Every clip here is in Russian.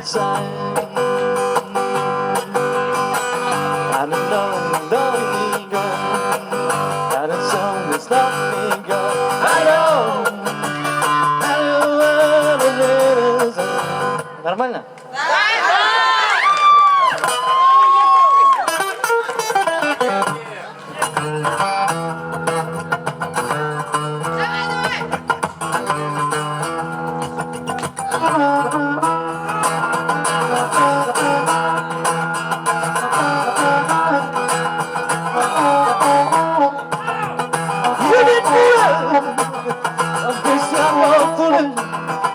outside. I don't me go. And it's always not me go. I know. Нормально?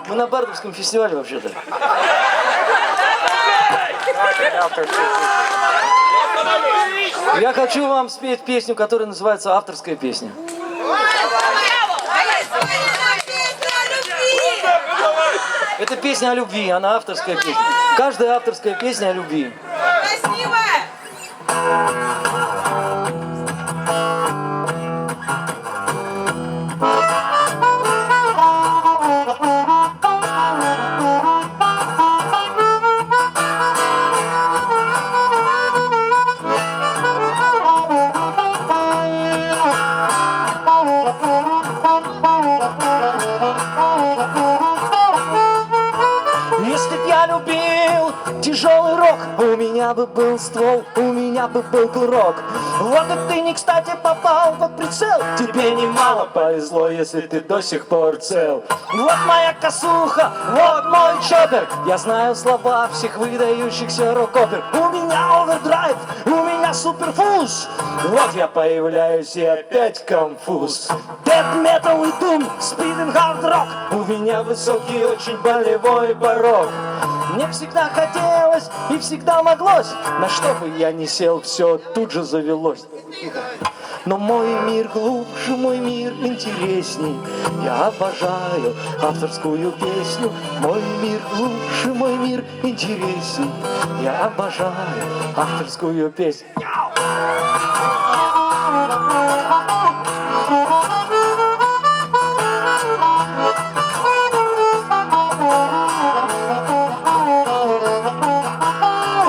Мы на Бардовском фестивале вообще-то. Я хочу вам спеть песню, которая называется «Авторская песня». Это песня о любви, она авторская песня. Каждая авторская песня о любви. Спасибо! Если б я любил тяжелый рок, у меня бы был ствол, у меня бы был курок. Вот и ты не кстати попал под прицел. Тебе немало повезло, если ты до сих пор цел. Вот моя косуха, вот мой чоппер. Я знаю слова всех выдающихся рок-опер. У меня овердрайв, у меня суперфуз. Вот я появляюсь и опять конфуз. Death metal и doom, speed and hard rock. У меня высокий, очень болевой порог. Мне всегда хотелось и всегда моглось. На что бы я ни сел, все тут же завелось. Но мой мир глубже, мой мир интересней. Я обожаю авторскую песню. Мой мир глубже, мой мир интересней. Я обожаю авторскую песню.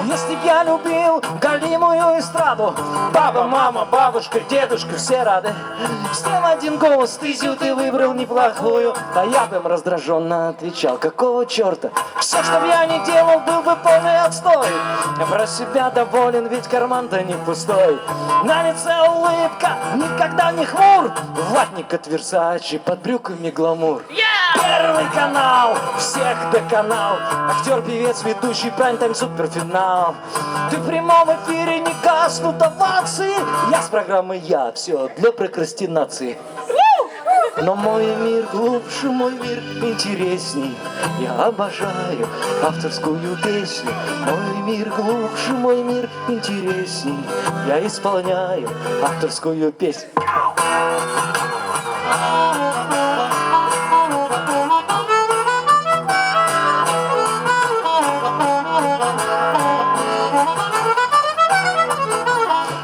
Если б я любил галимую эстраду, баба, мама, бабушка, дедушка, все рады. Всем один голос, стезю ты выбрал неплохую. А я бы им раздраженно отвечал: какого черта? Все, что б я ни делал, был бы полный отстой. Я про себя доволен, ведь карман-то не пустой. На лице улыбка, никогда не хмур. Ватник от Версачи, под брюками гламур. Первый канал, всех доконал. Актер, певец, ведущий, прайм-тайм, суперфинал. Ты в прямом эфире, не гаснут овации. Я с программы «Я», все для прокрастинации. Но мой мир глубже, мой мир интересней. Я обожаю авторскую песню. Мой мир глубже, мой мир интересней. Я исполняю авторскую песню.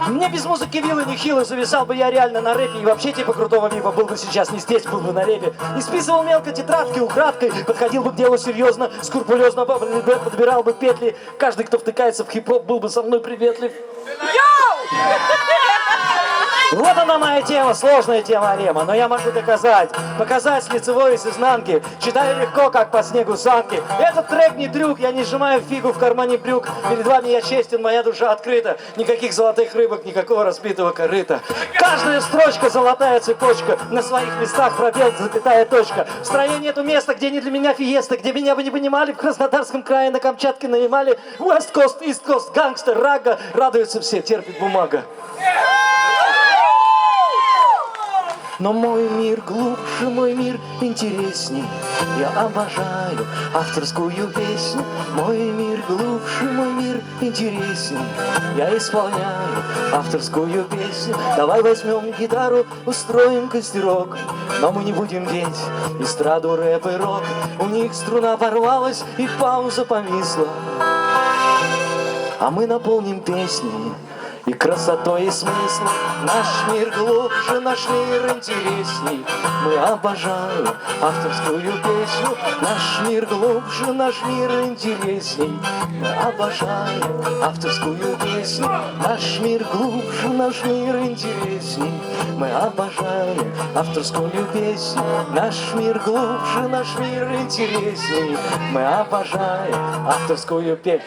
Мне без музыки вилы не хило, зависал бы я реально на рэпе. И вообще типа крутого випа был бы сейчас не здесь, был бы на репе. И списывал мелко тетрадки украдкой, подходил бы к делу серьезно, скрупулезно, подбирал бы петли. Каждый, кто втыкается в хип-хоп, был бы со мной приветлив. Вот она моя тема, сложная тема рема, но я могу доказать, показать с лицевой и с изнанки. Читаю легко, как по снегу санки. Этот трек не трюк, я не сжимаю фигу в кармане брюк. Перед вами я честен, моя душа открыта. Никаких золотых рыбок, никакого разбитого корыта. Каждая строчка золотая цепочка, на своих местах пробел, запятая точка. В стране нету места, где не для меня фиеста, где меня бы не понимали в Краснодарском крае, на Камчатке, на Ямале. West Coast, East Coast, гангстер, рага. Радуются все, терпит бумага. Но мой мир глубже, мой мир интересней. Я обожаю авторскую песню. Мой мир глубже, мой мир интересней. Я исполняю авторскую песню. Давай возьмем гитару, устроим костерок. Но мы не будем петь эстраду, рэп и рок. У них струна порвалась и пауза повисла. А мы наполним песней и красотой, и смыслом. Наш мир глубже, наш мир интересней. Мы обожаем авторскую песню. Наш мир глубже, наш мир интересней. Мы обожаем авторскую песню. Наш мир глубже, наш мир интересней. Мы обожаем авторскую песню. Наш мир глубже, наш мир интересней. Мы обожаем авторскую песню.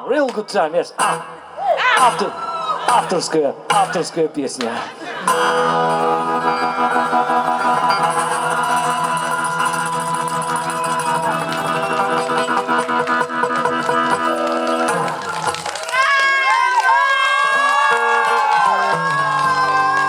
Real good time, yes. Авторская песня.